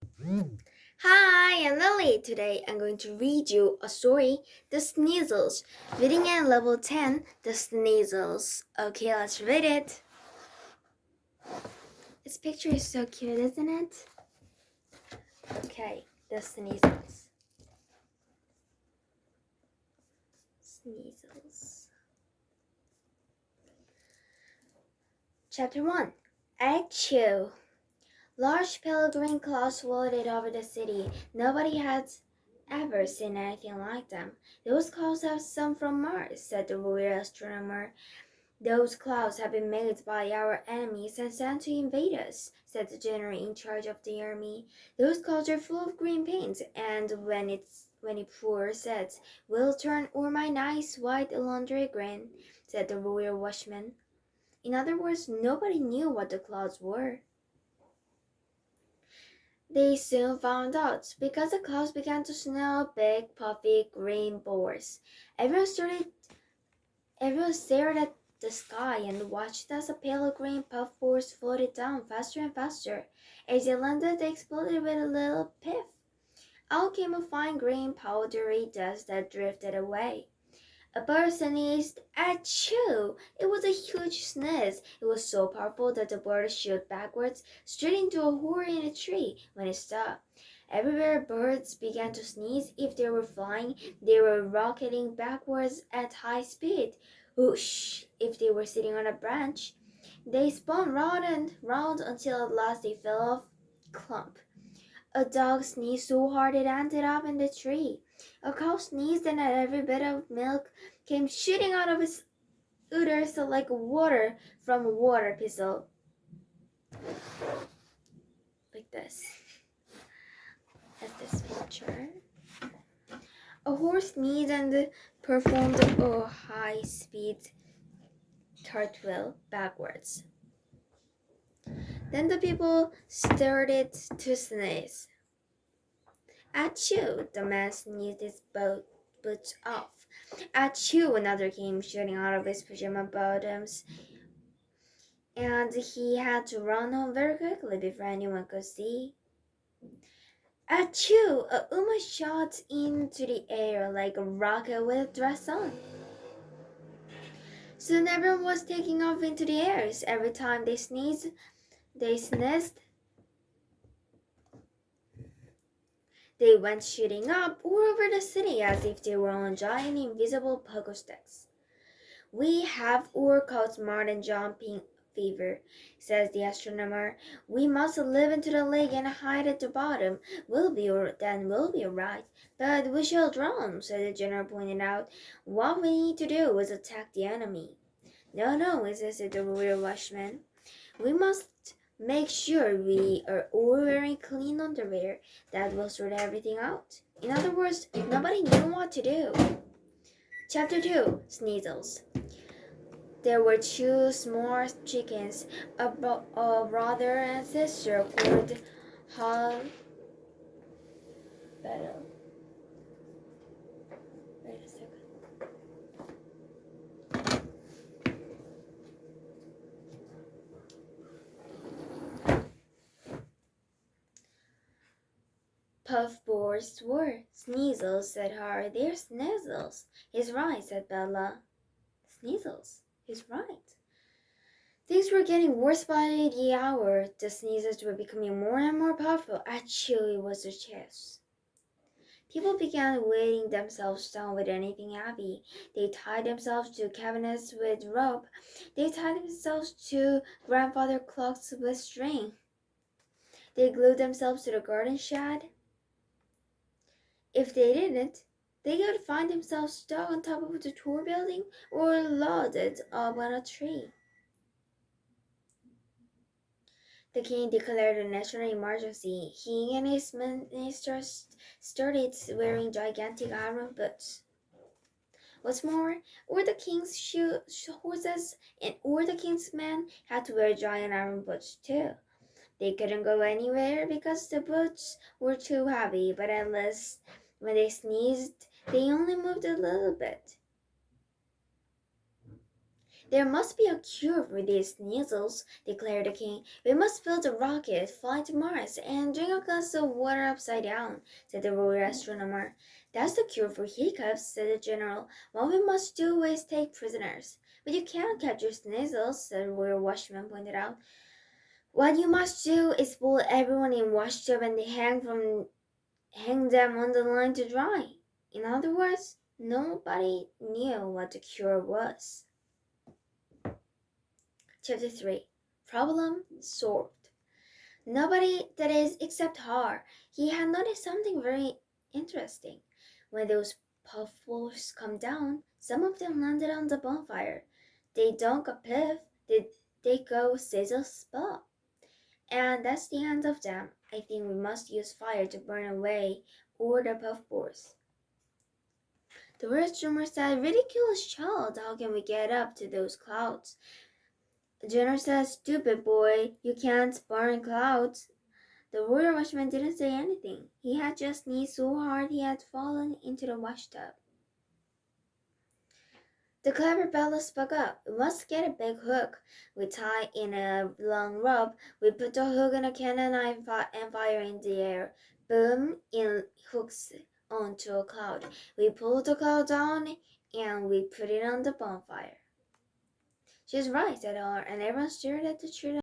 Hi, I'm Lily. Today I'm going to read you a story, The Sneezles. Reading at level 10, The Sneezles. Okay, let's read it. This picture is so cute, isn't it? Okay, The Sneezles. Sneezles. Chapter 1. Achoo! Large pale green clouds floated over the city. Nobody had ever seen anything like them. Those clouds have come from Mars, said the royal astronomer. Those clouds have been made by our enemies and sent to invade us, said the general in charge of the army. Those clouds are full of green paint, and when it pours it, will turn all my nice white laundry green, said the royal watchman. In other words, nobody knew what the clouds were. They soon found out, because the clouds began to snow big, puffy green balls. Everyone stared at the sky and watched as the pale green puffballs floated down faster and faster. As they landed, they exploded with a little piff. Out came a fine green powdery dust that drifted away. A bird sneezed. Achoo! It was a huge sneeze. It was so powerful that the bird shot backwards, straight into a hole in a tree. When it stopped, everywhere birds began to sneeze. If they were flying, they were rocketing backwards at high speed. Whoosh! If they were sitting on a branch, they spun round and round until at last they fell off. Clump! A dog sneezed so hard it ended up in the tree. A cow sneezed and every bit of milk came shooting out of its udders like water from a water pistol. Like this. As this picture. A horse sneezed and performed a high-speed cartwheel backwards. Then the people started to sneeze. Achoo! The man sneezed his boots off. Achoo! Another came shooting out of his pajama bottoms, and he had to run home very quickly before anyone could see. Achoo! A woman shot into the air like a rocket with a dress on. Soon everyone was taking off into the air. Every time they sneezed, they went shooting up all over the city as if they were on giant invisible pogo sticks. We have all caught modern jumping fever, says the astronomer. We must live into the lake and hide at the bottom. Then we'll be all right. But we shall drown, said the general pointed out. What we need to do is attack the enemy. No, insisted the royal watchman. We must make sure we are all wearing clean underwear. That will sort everything out. In other words, nobody knew what to do. Chapter 2. Sneezles. There were two small chickens, a brother and sister called Hal. Wait a second. Puffballs were. Sneezles, said Harry. They're sneezles. He's right, said Bella. Sneezles. He's right. Things were getting worse by the hour. The sneezes were becoming more and more powerful. Achoo, it was a chest. People began weighing themselves down with anything heavy. They tied themselves to cabinets with rope. They tied themselves to grandfather clocks with string. They glued themselves to the garden shed. If they didn't, they could find themselves stuck on top of the tall building or loaded up on a tree. The king declared a national emergency. He and his ministers started wearing gigantic iron boots. What's more, all the king's horses and all the king's men had to wear giant iron boots too. They couldn't go anywhere because the boots were too heavy, but at least when they sneezed, they only moved a little bit. There must be a cure for these sneezles, declared the king. We must build a rocket, fly to Mars, and drink a glass of water upside down, said the royal astronomer. That's the cure for hiccups, said the general. What we must do is take prisoners. But you can't capture sneezles, said the royal watchman pointed out. What you must do is pull everyone in washtub and hang them on the line to dry. In other words, nobody knew what the cure was. Chapter 3. Problem solved. Nobody, that is, except Har. He had noticed something very interesting. When those puffballs come down, some of them landed on the bonfire. They don't go piff, they go sizzle spot. And that's the end of them. I think we must use fire to burn away all the puffballs. The worst rumor said, ridiculous child, how can we get up to those clouds? The general said, stupid boy, you can't burn clouds. The royal watchman didn't say anything. He had just sneezed so hard he had fallen into the washtub. The clever fellow spoke up. We must get a big hook. We tie in a long rope. We put the hook in a cannon and fire in the air. Boom! It hooks onto a cloud. We pull the cloud down and we put it on the bonfire. She's right, said Har, and everyone stared at the tree.